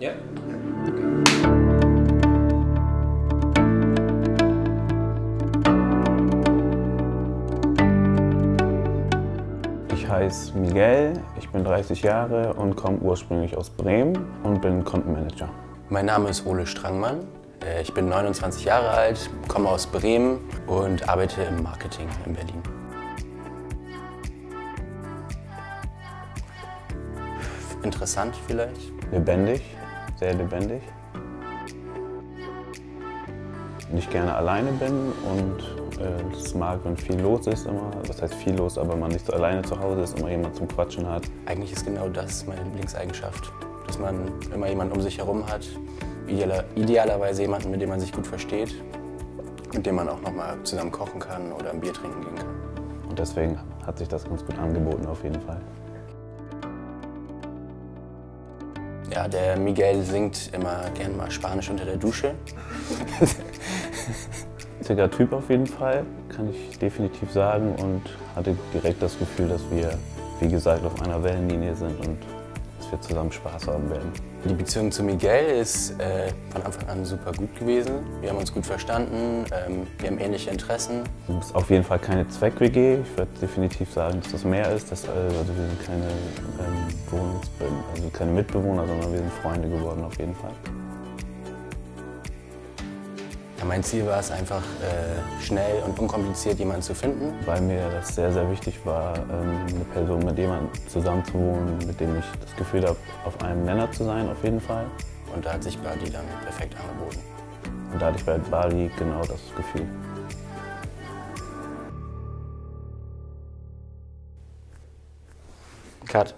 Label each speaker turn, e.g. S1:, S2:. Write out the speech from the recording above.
S1: Ja.
S2: Ich heiße Miguel, ich bin 30 Jahre und komme ursprünglich aus Bremen und bin Content Manager.
S1: Mein Name ist Ole Strangmann. Ich bin 29 Jahre alt, komme aus Bremen und arbeite im Marketing in Berlin. Interessant vielleicht.
S2: Lebendig, sehr lebendig. Ich gerne alleine bin und das mag, wenn viel los ist immer. Was heißt viel los, aber man nicht so alleine zu Hause ist, immer jemand zum Quatschen hat.
S1: Eigentlich ist genau das meine Lieblingseigenschaft, dass man immer jemanden um sich herum hat. Idealerweise jemanden, mit dem man sich gut versteht, mit dem man auch noch mal zusammen kochen kann oder ein Bier trinken gehen kann.
S2: Und deswegen hat sich das ganz gut angeboten auf jeden Fall.
S1: Ja, der Miguel singt immer gern mal Spanisch unter der Dusche.
S2: Witziger Typ auf jeden Fall, kann ich definitiv sagen, und hatte direkt das Gefühl, dass wir, wie gesagt, auf einer Wellenlinie sind und dass wir zusammen Spaß haben werden.
S1: Die Beziehung zu Miguel ist von Anfang an super gut gewesen. Wir haben uns gut verstanden, wir haben ähnliche Interessen.
S2: Es ist auf jeden Fall keine Zweck-WG. Ich würde definitiv sagen, dass das mehr ist. Also wir sind keine Mitbewohner, sondern wir sind Freunde geworden auf jeden Fall.
S1: Ja, mein Ziel war es einfach, schnell und unkompliziert jemanden zu finden.
S2: Weil mir das sehr, sehr wichtig war, eine Person, mit jemandem zusammenzuwohnen, mit dem ich das Gefühl habe, auf einem Nenner zu sein, auf jeden Fall.
S1: Und da hat sich Buddy dann perfekt angeboten.
S2: Und da hatte ich bei Bali genau das Gefühl.
S1: Cut.